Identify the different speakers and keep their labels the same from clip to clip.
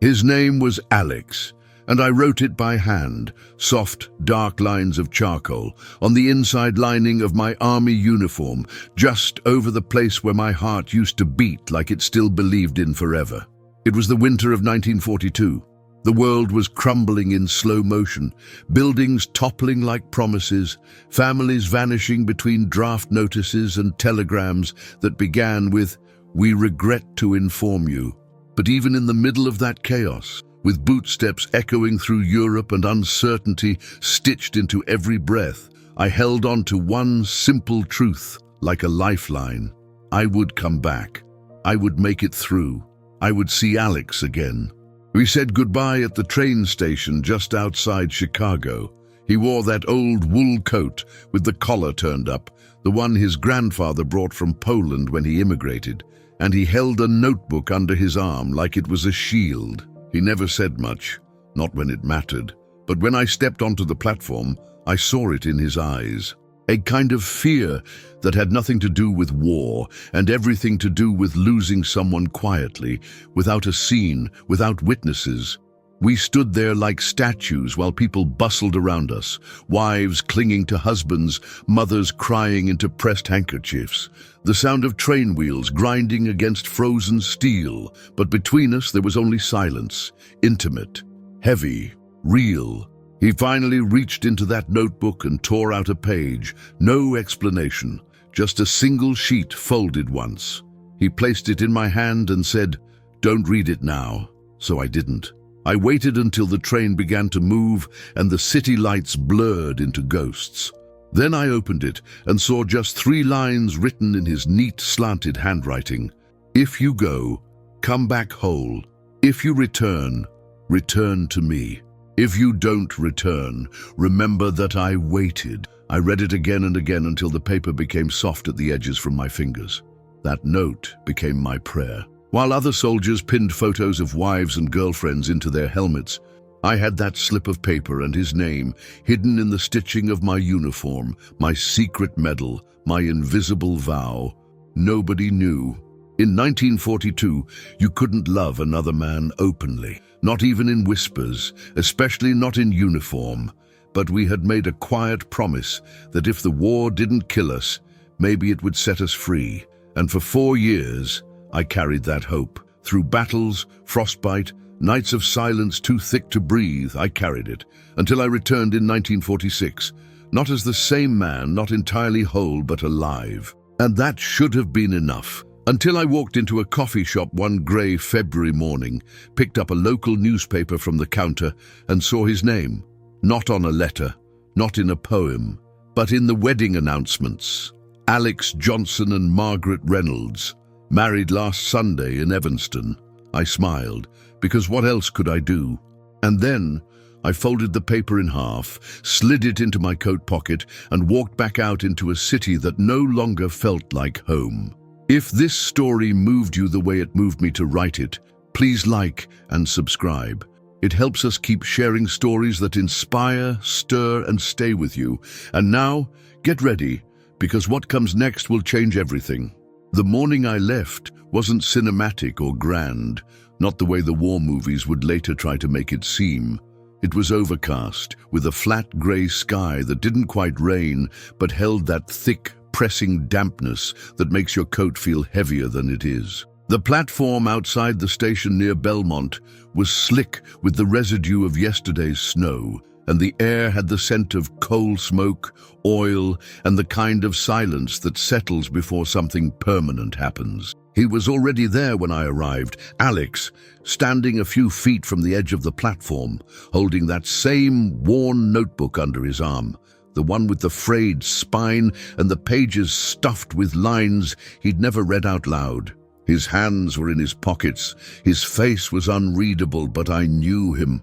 Speaker 1: His name was Alex, and I wrote it by hand, soft, dark lines of charcoal, on the inside lining of my army uniform, just over the place where my heart used to beat like it still believed in forever. It was the winter of 1942. The world was crumbling in slow motion, buildings toppling like promises, families vanishing between draft notices and telegrams that began with, "We regret to inform you." But even in the middle of that chaos, with bootsteps echoing through Europe and uncertainty stitched into every breath, I held on to one simple truth, like a lifeline. I would come back. I would make it through. I would see Alex again. We said goodbye at the train station just outside Chicago. He wore that old wool coat with the collar turned up, the one his grandfather brought from Poland when he immigrated, and he held a notebook under his arm like it was a shield. He never said much, not when it mattered, but when I stepped onto the platform, I saw it in his eyes. A kind of fear that had nothing to do with war and everything to do with losing someone quietly, without a scene, without witnesses. We stood there like statues while people bustled around us, wives clinging to husbands, mothers crying into pressed handkerchiefs, the sound of train wheels grinding against frozen steel. But between us there was only silence, intimate, heavy, real. He finally reached into that notebook and tore out a page, no explanation, just a single sheet folded once. He placed it in my hand and said, "Don't read it now." So I didn't. I waited until the train began to move and the city lights blurred into ghosts. Then I opened it and saw just 3 lines written in his neat, slanted handwriting. "If you go, come back whole. If you return, return to me. If you don't return, remember that I waited." I read it again and again until the paper became soft at the edges from my fingers. That note became my prayer. While other soldiers pinned photos of wives and girlfriends into their helmets, I had that slip of paper and his name hidden in the stitching of my uniform, my secret medal, my invisible vow. Nobody knew. In 1942, you couldn't love another man openly, not even in whispers, especially not in uniform. But we had made a quiet promise that if the war didn't kill us, maybe it would set us free. And for 4 years, I carried that hope. Through battles, frostbite, nights of silence too thick to breathe, I carried it, until I returned in 1946, not as the same man, not entirely whole, but alive. And that should have been enough. Until I walked into a coffee shop one grey February morning, picked up a local newspaper from the counter, and saw his name. Not on a letter, not in a poem, but in the wedding announcements. Alex Johnson and Margaret Reynolds. Married last Sunday in Evanston. I smiled, because what else could I do? And then I folded the paper in half, slid it into my coat pocket, and walked back out into a city that no longer felt like home. If this story moved you the way it moved me to write it, please like and subscribe. It helps us keep sharing stories that inspire, stir, and stay with you. And now, get ready, because what comes next will change everything. The morning I left wasn't cinematic or grand, not the way the war movies would later try to make it seem. It was overcast, with a flat grey sky that didn't quite rain, but held that thick, pressing dampness that makes your coat feel heavier than it is. The platform outside the station near Belmont was slick with the residue of yesterday's snow, and the air had the scent of coal smoke, oil, and the kind of silence that settles before something permanent happens. He was already there when I arrived, Alex, standing a few feet from the edge of the platform, holding that same worn notebook under his arm, the one with the frayed spine and the pages stuffed with lines he'd never read out loud. His hands were in his pockets, his face was unreadable, but I knew him.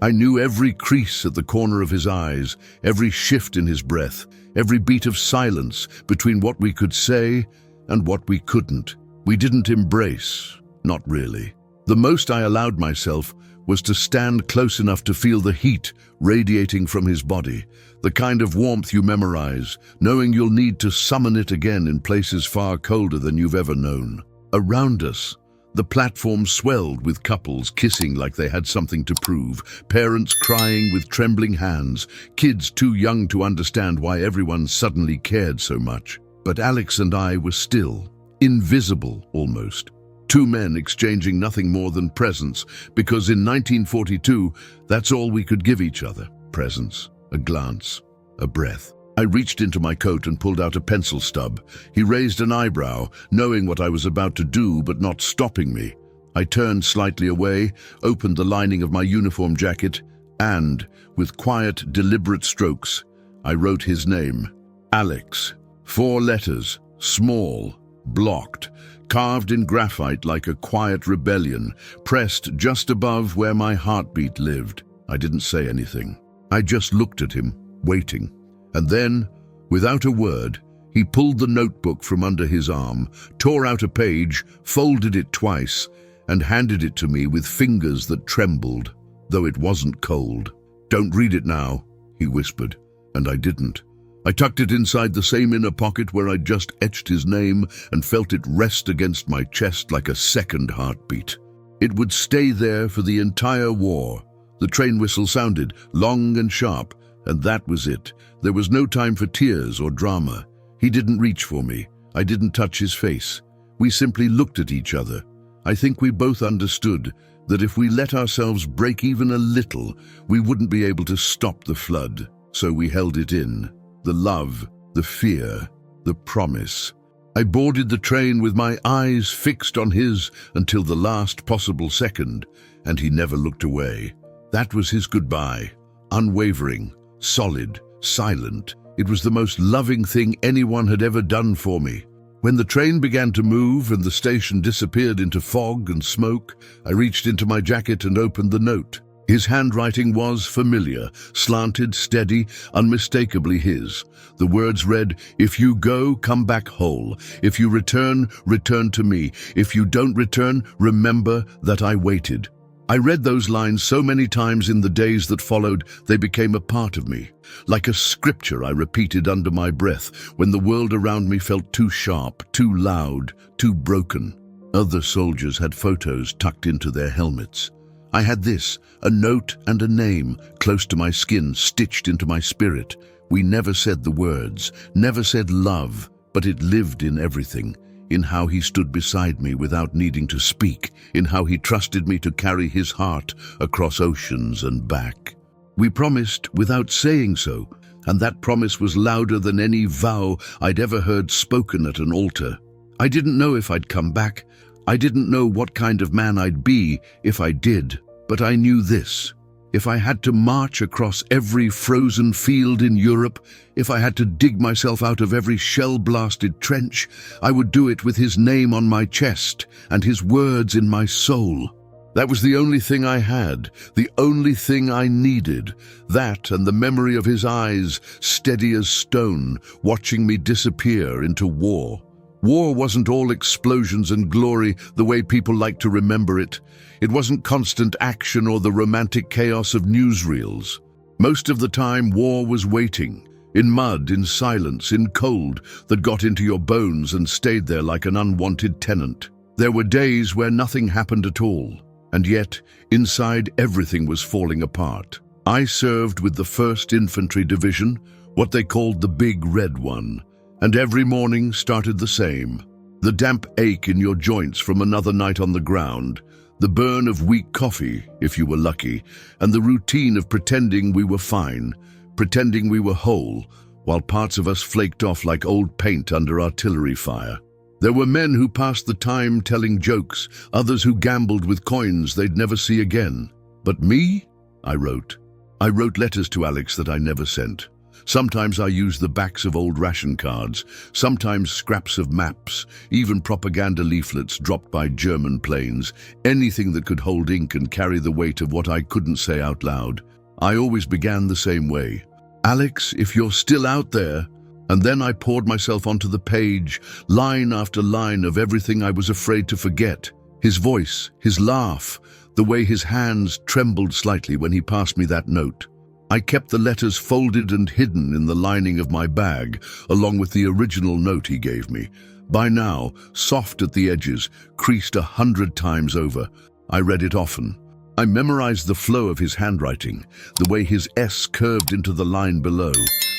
Speaker 1: I knew every crease at the corner of his eyes, every shift in his breath, every beat of silence between what we could say and what we couldn't. We didn't embrace, not really. The most I allowed myself was to stand close enough to feel the heat radiating from his body, the kind of warmth you memorize, knowing you'll need to summon it again in places far colder than you've ever known. Around us, The platform swelled with couples kissing like they had something to prove, parents crying with trembling hands, kids too young to understand why everyone suddenly cared so much. But Alex and I were still, invisible almost. Two men exchanging nothing more than presents, because in 1942, that's all we could give each other. Presents, a glance, a breath. I reached into my coat and pulled out a pencil stub. He raised an eyebrow, knowing what I was about to do but not stopping me. I turned slightly away, opened the lining of my uniform jacket, and, with quiet, deliberate strokes, I wrote his name. Alex. 4 letters, small, blocked, carved in graphite like a quiet rebellion, pressed just above where my heartbeat lived. I didn't say anything. I just looked at him, waiting. And then, without a word, he pulled the notebook from under his arm, tore out a page, folded it twice, and handed it to me with fingers that trembled, though it wasn't cold. "Don't read it now," he whispered, and I didn't. I tucked it inside the same inner pocket where I'd just etched his name and felt it rest against my chest like a second heartbeat. It would stay there for the entire war. The train whistle sounded, long and sharp, and that was it. There was no time for tears or drama. He didn't reach for me. I didn't touch his face. We simply looked at each other. I think we both understood that if we let ourselves break even a little, we wouldn't be able to stop the flood. So we held it in. The love, the fear, the promise. I boarded the train with my eyes fixed on his until the last possible second, and he never looked away. That was his goodbye. Unwavering, solid, silent. It was the most loving thing anyone had ever done for me. When the train began to move and the station disappeared into fog and smoke, I reached into my jacket and opened the note. His handwriting was familiar, slanted, steady, unmistakably his. The words read, "If you go, come back whole. If you return, return to me. If you don't return, remember that I waited." I read those lines so many times in the days that followed, they became a part of me. Like a scripture I repeated under my breath when the world around me felt too sharp, too loud, too broken. Other soldiers had photos tucked into their helmets. I had this, a note and a name, close to my skin, stitched into my spirit. We never said the words, never said love, but it lived in everything. In how he stood beside me without needing to speak, in how he trusted me to carry his heart across oceans and back. We promised without saying so, and that promise was louder than any vow I'd ever heard spoken at an altar. I didn't know if I'd come back. I didn't know what kind of man I'd be if I did, but I knew this. If I had to march across every frozen field in Europe, if I had to dig myself out of every shell-blasted trench, I would do it with his name on my chest and his words in my soul. That was the only thing I had, the only thing I needed. That and the memory of his eyes, steady as stone, watching me disappear into war. War wasn't all explosions and glory the way people like to remember it. It wasn't constant action or the romantic chaos of newsreels. Most of the time, war was waiting, in mud, in silence, in cold that got into your bones and stayed there like an unwanted tenant. There were days where nothing happened at all, and yet, inside, everything was falling apart. I served with the 1st Infantry Division, what they called the Big Red One, and every morning started the same. The damp ache in your joints from another night on the ground, the burn of weak coffee, if you were lucky, and the routine of pretending we were fine, pretending we were whole, while parts of us flaked off like old paint under artillery fire. There were men who passed the time telling jokes, others who gambled with coins they'd never see again. But me? I wrote. I wrote letters to Alex that I never sent. Sometimes I used the backs of old ration cards, sometimes scraps of maps, even propaganda leaflets dropped by German planes, anything that could hold ink and carry the weight of what I couldn't say out loud. I always began the same way. "Alex, if you're still out there," and then I poured myself onto the page, line after line of everything I was afraid to forget. His voice, his laugh, the way his hands trembled slightly when he passed me that note. I kept the letters folded and hidden in the lining of my bag, along with the original note he gave me. By now, soft at the edges, creased 100 times over. I read it often. I memorized the flow of his handwriting, the way his S curved into the line below,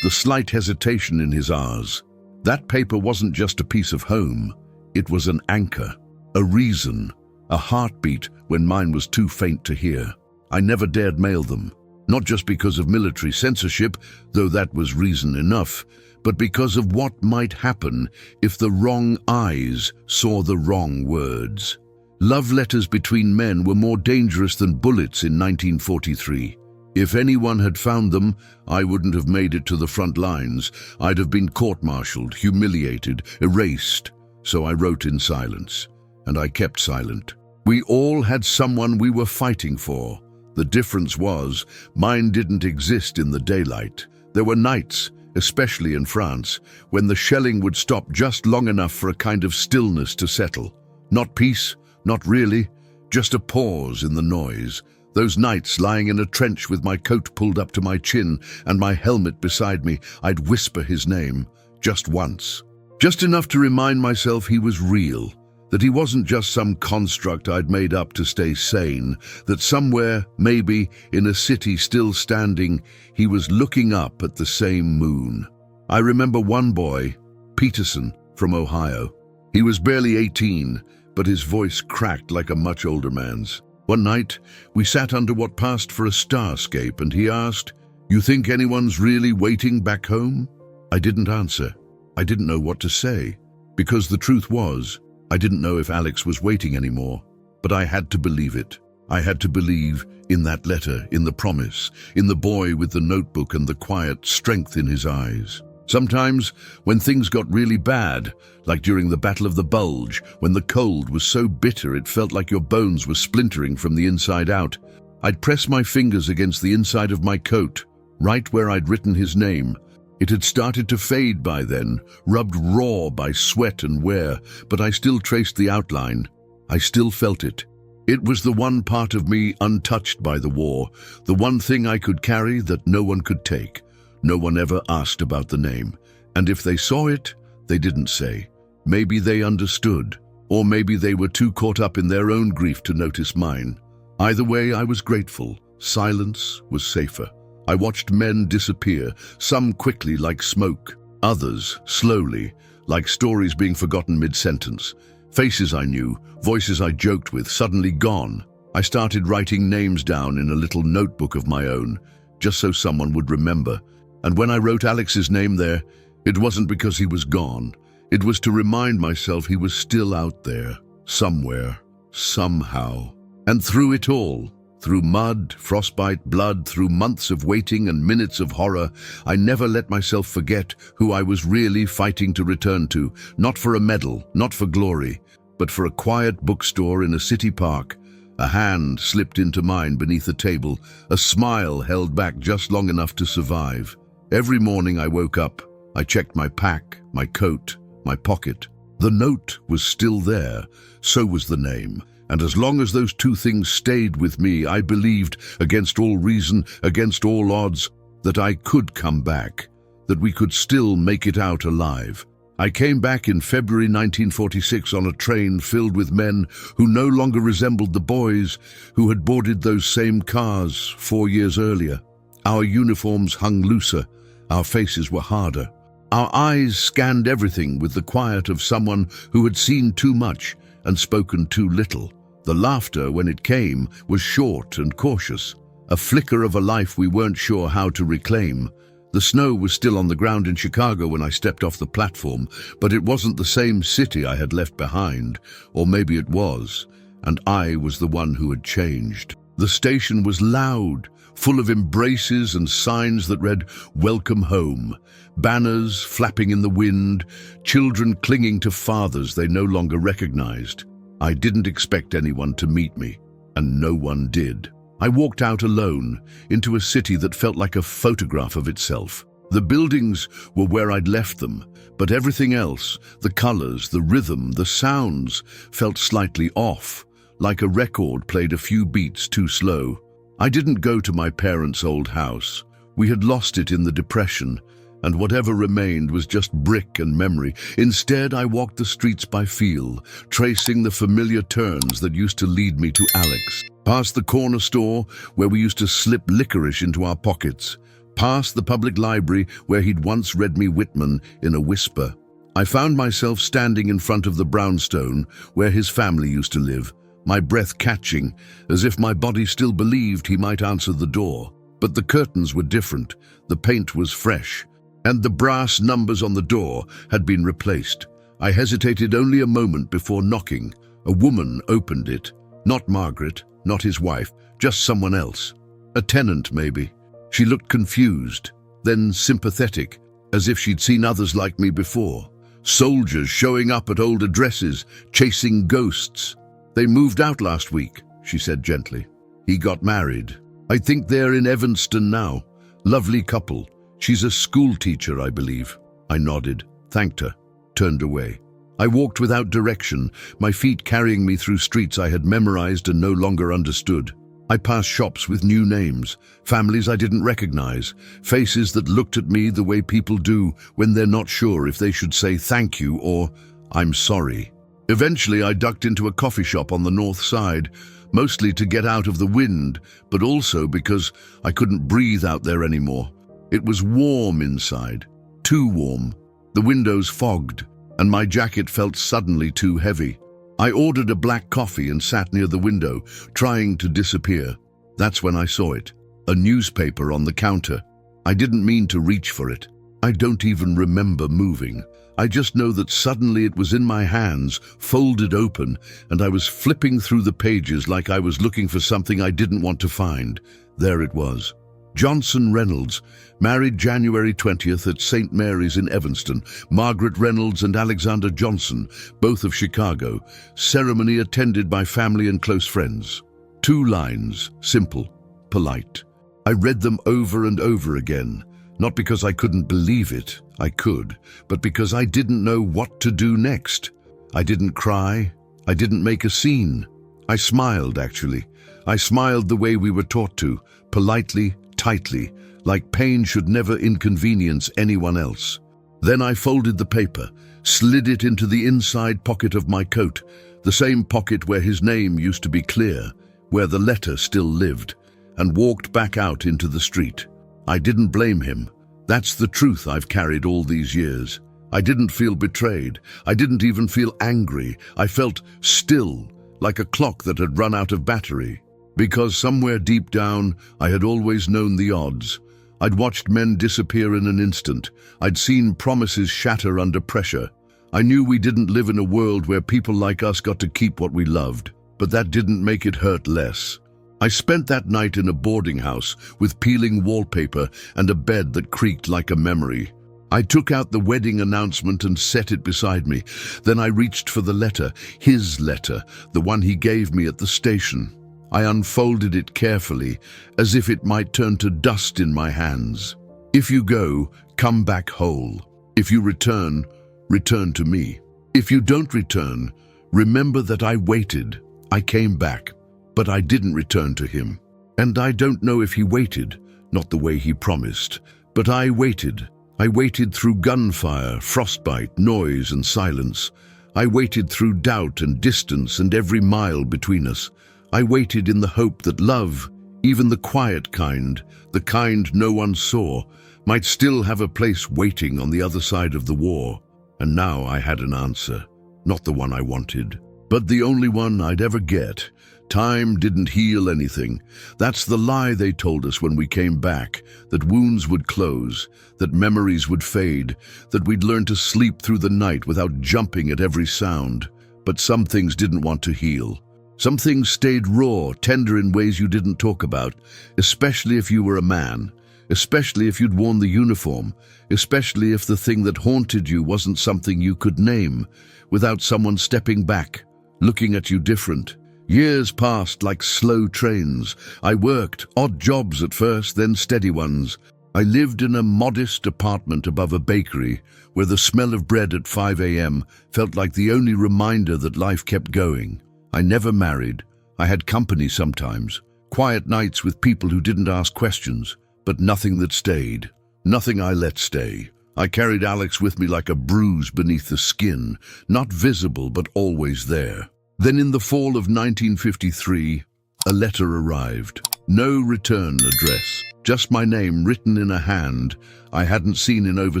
Speaker 1: the slight hesitation in his R's. That paper wasn't just a piece of home. It was an anchor, a reason, a heartbeat when mine was too faint to hear. I never dared mail them, not just because of military censorship, though that was reason enough, but because of what might happen if the wrong eyes saw the wrong words. Love letters between men were more dangerous than bullets in 1943. If anyone had found them, I wouldn't have made it to the front lines. I'd have been court-martialed, humiliated, erased. So I wrote in silence, and I kept silent. We all had someone we were fighting for. The difference was, mine didn't exist in the daylight. There were nights, especially in France, when the shelling would stop just long enough for a kind of stillness to settle. Not peace, not really, just a pause in the noise. Those nights, lying in a trench with my coat pulled up to my chin and my helmet beside me, I'd whisper his name, just once. Just enough to remind myself he was real, that he wasn't just some construct I'd made up to stay sane, that somewhere, maybe, in a city still standing, he was looking up at the same moon. I remember one boy, Peterson, from Ohio. He was barely 18, but his voice cracked like a much older man's. One night, we sat under what passed for a starscape, and he asked, "You think anyone's really waiting back home?" I didn't answer. I didn't know what to say, because the truth was, I didn't know if Alex was waiting anymore, but I had to believe it. I had to believe in that letter, in the promise, in the boy with the notebook and the quiet strength in his eyes. Sometimes, when things got really bad, like during the Battle of the Bulge, when the cold was so bitter it felt like your bones were splintering from the inside out, I'd press my fingers against the inside of my coat, right where I'd written his name. It had started to fade by then, rubbed raw by sweat and wear, but I still traced the outline. I still felt it. It was the one part of me untouched by the war, the one thing I could carry that no one could take. No one ever asked about the name, and if they saw it, they didn't say. Maybe they understood, or maybe they were too caught up in their own grief to notice mine. Either way, I was grateful. Silence was safer. I watched men disappear, some quickly like smoke, others slowly, like stories being forgotten mid-sentence. Faces I knew, voices I joked with, suddenly gone. I started writing names down in a little notebook of my own, just so someone would remember. And when I wrote Alex's name there, it wasn't because he was gone. It was to remind myself he was still out there, somewhere, somehow. And through it all, through mud, frostbite, blood, through months of waiting and minutes of horror, I never let myself forget who I was really fighting to return to, not for a medal, not for glory, but for a quiet bookstore in a city park. A hand slipped into mine beneath a table, a smile held back just long enough to survive. Every morning I woke up, I checked my pack, my coat, my pocket. The note was still there, so was the name. And as long as those two things stayed with me, I believed, against all reason, against all odds, that I could come back, that we could still make it out alive. I came back in February 1946 on a train filled with men who no longer resembled the boys who had boarded those same cars 4 years earlier. Our uniforms hung looser, our faces were harder. Our eyes scanned everything with the quiet of someone who had seen too much and spoken too little. The laughter, when it came, was short and cautious, a flicker of a life we weren't sure how to reclaim. The snow was still on the ground in Chicago when I stepped off the platform, but it wasn't the same city I had left behind, or maybe it was, and I was the one who had changed. The station was loud, full of embraces and signs that read, "Welcome home," banners flapping in the wind, children clinging to fathers they no longer recognized. I didn't expect anyone to meet me, and no one did. I walked out alone, into a city that felt like a photograph of itself. The buildings were where I'd left them, but everything else, the colors, the rhythm, the sounds, felt slightly off, like a record played a few beats too slow. I didn't go to my parents' old house. We had lost it in the Depression, and whatever remained was just brick and memory. Instead, I walked the streets by feel, tracing the familiar turns that used to lead me to Alex. Past the corner store, where we used to slip licorice into our pockets. Past the public library, where he'd once read me Whitman in a whisper. I found myself standing in front of the brownstone, where his family used to live, my breath catching, as if my body still believed he might answer the door. But the curtains were different, the paint was fresh, and the brass numbers on the door had been replaced. I hesitated only a moment before knocking. A woman opened it. Not Margaret, not his wife, just someone else. A tenant, maybe. She looked confused, then sympathetic, as if she'd seen others like me before. Soldiers showing up at old addresses, chasing ghosts. "They moved out last week," she said gently. "He got married. I think they're in Evanston now. Lovely couple. She's a school teacher, I believe." I nodded, thanked her, turned away. I walked without direction, my feet carrying me through streets I had memorized and no longer understood. I passed shops with new names, families I didn't recognize, faces that looked at me the way people do when they're not sure if they should say thank you or I'm sorry. Eventually, I ducked into a coffee shop on the north side, mostly to get out of the wind, but also because I couldn't breathe out there anymore. It was warm inside, too warm. The windows fogged, and my jacket felt suddenly too heavy. I ordered a black coffee and sat near the window, trying to disappear. That's when I saw it, a newspaper on the counter. I didn't mean to reach for it. I don't even remember moving. I just know that suddenly it was in my hands, folded open, and I was flipping through the pages like I was looking for something I didn't want to find. There it was. Johnson Reynolds, married January 20th at St. Mary's in Evanston. Margaret Reynolds and Alexander Johnson, both of Chicago. Ceremony attended by family and close friends. 2 lines, simple, polite. I read them over and over again, not because I couldn't believe it, I could, but because I didn't know what to do next. I didn't cry, I didn't make a scene. I smiled, actually. I smiled the way we were taught to, politely, tightly, like pain should never inconvenience anyone else. Then I folded the paper, slid it into the inside pocket of my coat, the same pocket where his name used to be clear, where the letter still lived, and walked back out into the street. I didn't blame him. That's the truth I've carried all these years. I didn't feel betrayed. I didn't even feel angry. I felt still, like a clock that had run out of battery. Because somewhere deep down, I had always known the odds. I'd watched men disappear in an instant. I'd seen promises shatter under pressure. I knew we didn't live in a world where people like us got to keep what we loved, but that didn't make it hurt less. I spent that night in a boarding house with peeling wallpaper and a bed that creaked like a memory. I took out the wedding announcement and set it beside me. Then I reached for the letter, his letter, the one he gave me at the station. I unfolded it carefully, as if it might turn to dust in my hands. "If you go, come back whole. If you return, return to me. If you don't return, remember that I waited. I came back, but I didn't return to him. And I don't know if he waited, not the way he promised, but I waited. I waited through gunfire, frostbite, noise, and silence. I waited through doubt and distance and every mile between us. I waited in the hope that love, even the quiet kind, the kind no one saw, might still have a place waiting on the other side of the war. And now I had an answer, not the one I wanted, but the only one I'd ever get. Time didn't heal anything. That's the lie they told us when we came back, that wounds would close, that memories would fade, that we'd learn to sleep through the night without jumping at every sound. But some things didn't want to heal. Some things stayed raw, tender in ways you didn't talk about, especially if you were a man, especially if you'd worn the uniform, especially if the thing that haunted you wasn't something you could name, without someone stepping back, looking at you different. Years passed like slow trains. I worked, odd jobs at first, then steady ones. I lived in a modest apartment above a bakery, where the smell of bread at 5 a.m. felt like the only reminder that life kept going. I never married. I had company sometimes, quiet nights with people who didn't ask questions, but nothing that stayed. Nothing I let stay. I carried Alex with me like a bruise beneath the skin, not visible but always there. Then in the fall of 1953, a letter arrived. No return address, just my name written in a hand I hadn't seen in over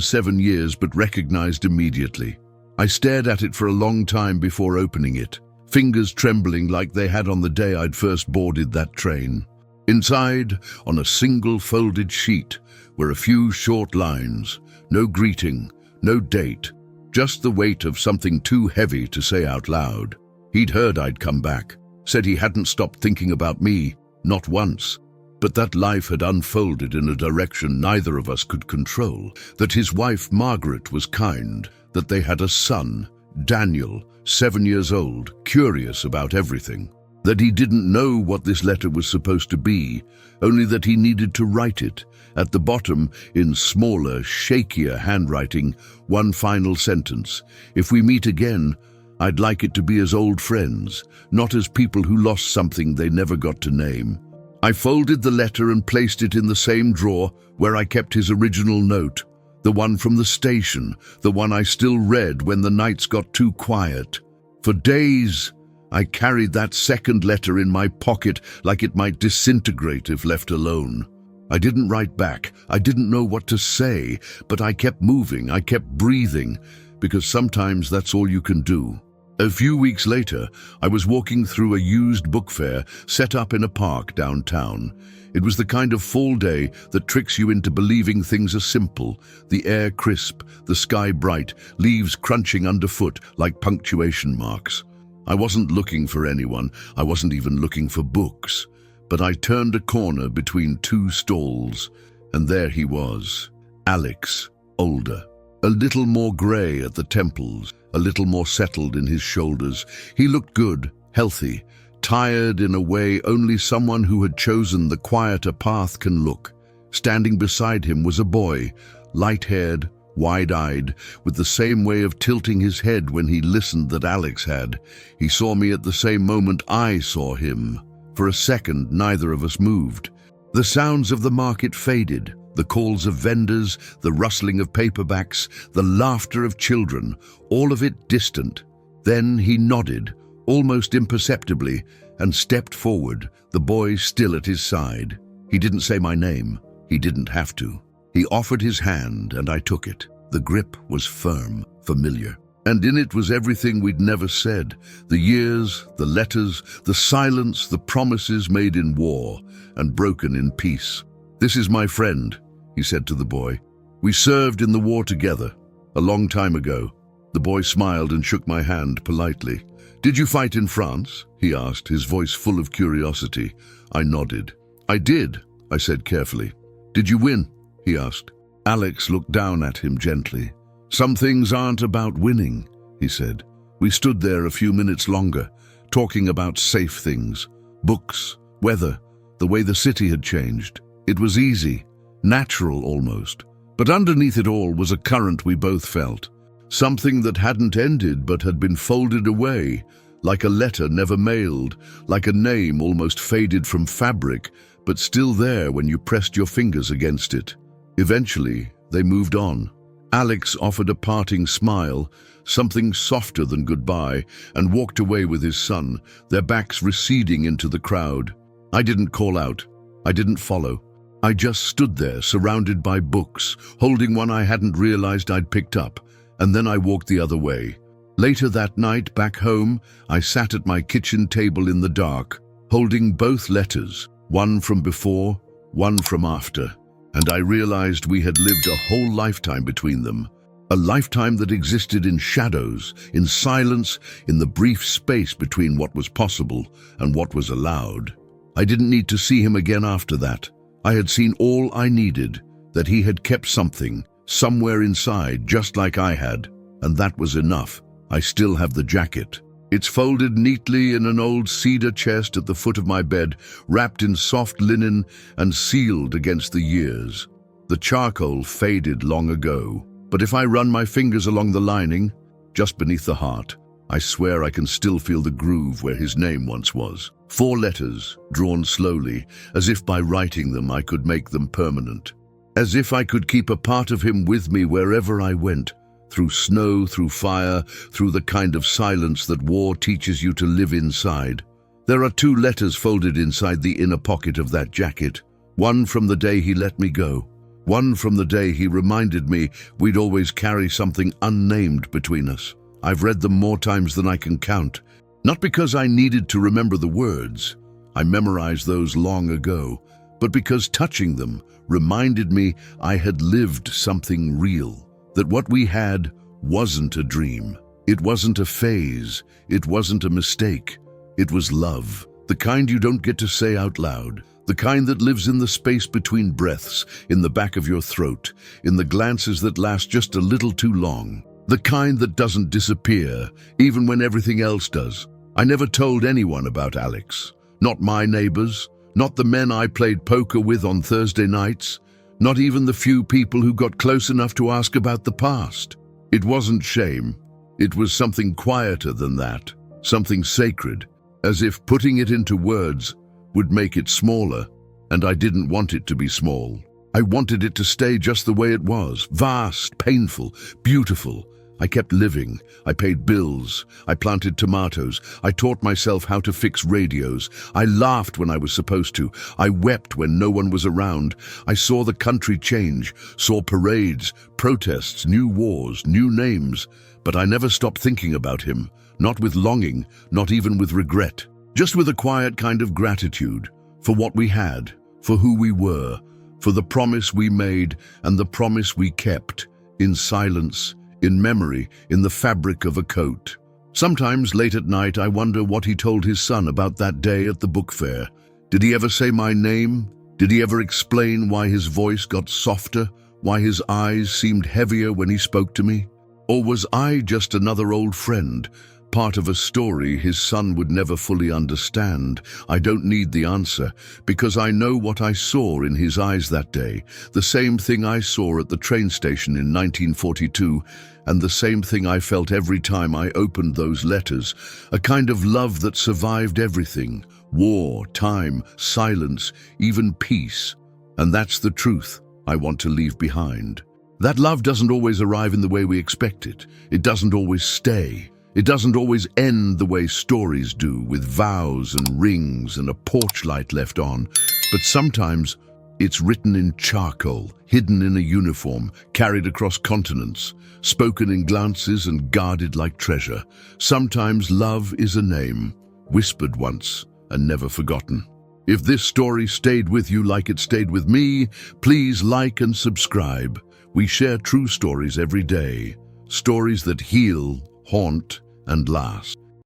Speaker 1: 7 years but recognized immediately. I stared at it for a long time before opening it, fingers trembling like they had on the day I'd first boarded that train. Inside, on a single folded sheet, were a few short lines. No greeting, no date, just the weight of something too heavy to say out loud. He'd heard I'd come back, said he hadn't stopped thinking about me, not once, but that life had unfolded in a direction neither of us could control, that his wife Margaret was kind, that they had a son, Daniel, 7 years old, curious about everything, that he didn't know what this letter was supposed to be, only that he needed to write it. At the bottom, in smaller, shakier handwriting, one final sentence: "If we meet again, I'd like it to be as old friends, not as people who lost something they never got to name." I folded the letter and placed it in the same drawer where I kept his original note, the one from the station, the one I still read when the nights got too quiet. For days, I carried that second letter in my pocket like it might disintegrate if left alone. I didn't write back. I didn't know what to say, but I kept moving, I kept breathing, because sometimes that's all you can do. A few weeks later, I was walking through a used book fair set up in a park downtown. It was the kind of fall day that tricks you into believing things are simple, the air crisp, the sky bright, leaves crunching underfoot like punctuation marks. I wasn't looking for anyone. I wasn't even looking for books. But I turned a corner between 2 stalls, and there he was, Alex, older, a little more grey at the temples, a little more settled in his shoulders. He looked good, healthy, tired in a way only someone who had chosen the quieter path can look. Standing beside him was a boy, light-haired, wide-eyed, with the same way of tilting his head when he listened that Alex had. He saw me at the same moment I saw him. For a second, neither of us moved. The sounds of the market faded, the calls of vendors, the rustling of paperbacks, the laughter of children, all of it distant. Then he nodded, almost imperceptibly, and stepped forward, the boy still at his side. He didn't say my name. He didn't have to. He offered his hand, and I took it. The grip was firm, familiar. And in it was everything we'd never said. The years, the letters, the silence, the promises made in war and broken in peace. "This is my friend," he said to the boy. "We served in the war together, a long time ago." The boy smiled and shook my hand politely. "Did you fight in France?" he asked, his voice full of curiosity. I nodded. "I did," I said carefully. "Did you win?" he asked. Alex looked down at him gently. "Some things aren't about winning," he said. We stood there a few minutes longer, talking about safe things, books, weather, the way the city had changed. It was easy, natural almost. But underneath it all was a current we both felt. Something that hadn't ended but had been folded away, like a letter never mailed, like a name almost faded from fabric, but still there when you pressed your fingers against it. Eventually, they moved on. Alex offered a parting smile, something softer than goodbye, and walked away with his son, their backs receding into the crowd. I didn't call out. I didn't follow. I just stood there, surrounded by books, holding one I hadn't realized I'd picked up, and then I walked the other way. Later that night, back home, I sat at my kitchen table in the dark, holding both letters, one from before, one from after. And I realized we had lived a whole lifetime between them. A lifetime that existed in shadows, in silence, in the brief space between what was possible and what was allowed. I didn't need to see him again after that. I had seen all I needed, that he had kept something, somewhere inside, just like I had. And that was enough. I still have the jacket. It's folded neatly in an old cedar chest at the foot of my bed, wrapped in soft linen and sealed against the years. The charcoal faded long ago, but if I run my fingers along the lining, just beneath the heart, I swear I can still feel the groove where his name once was. 4 letters, drawn slowly, as if by writing them I could make them permanent. as if I could keep a part of him with me wherever I went, through snow, through fire, through the kind of silence that war teaches you to live inside. There are 2 letters folded inside the inner pocket of that jacket. One from the day he let me go. One from the day he reminded me we'd always carry something unnamed between us. I've read them more times than I can count. Not because I needed to remember the words. I memorized those long ago. But because touching them reminded me I had lived something real. That what we had wasn't a dream. It wasn't a phase. It wasn't a mistake. It was love. The kind you don't get to say out loud. The kind that lives in the space between breaths, in the back of your throat, in the glances that last just a little too long. The kind that doesn't disappear, even when everything else does. I never told anyone about Alex. Not my neighbors, not the men I played poker with on Thursday nights, not even the few people who got close enough to ask about the past. It wasn't shame. It was something quieter than that, something sacred, as if putting it into words would make it smaller, and I didn't want it to be small. I wanted it to stay just the way it was, vast, painful, beautiful. I kept living. I paid bills. I planted tomatoes. I taught myself how to fix radios. I laughed when I was supposed to. I wept when no one was around. I saw the country change, saw parades, protests, new wars, new names. But I never stopped thinking about him, not with longing, not even with regret. Just with a quiet kind of gratitude for what we had, for who we were, for the promise we made and the promise we kept, in silence, in memory, in the fabric of a coat. Sometimes late at night I wonder what he told his son about that day at the book fair. Did he ever say my name? Did he ever explain why his voice got softer, why his eyes seemed heavier when he spoke to me? Or was I just another old friend, part of a story his son would never fully understand? I don't need the answer, because I know what I saw in his eyes that day, the same thing I saw at the train station in 1942, and the same thing I felt every time I opened those letters, a kind of love that survived everything, war, time, silence, even peace. And that's the truth I want to leave behind. That love doesn't always arrive in the way we expect it. It doesn't always stay. It doesn't always end the way stories do, with vows and rings and a porch light left on. But sometimes it's written in charcoal, hidden in a uniform, carried across continents, spoken in glances and guarded like treasure. Sometimes love is a name, whispered once and never forgotten. If this story stayed with you like it stayed with me, please like and subscribe. We share true stories every day, stories that heal, haunt, and last.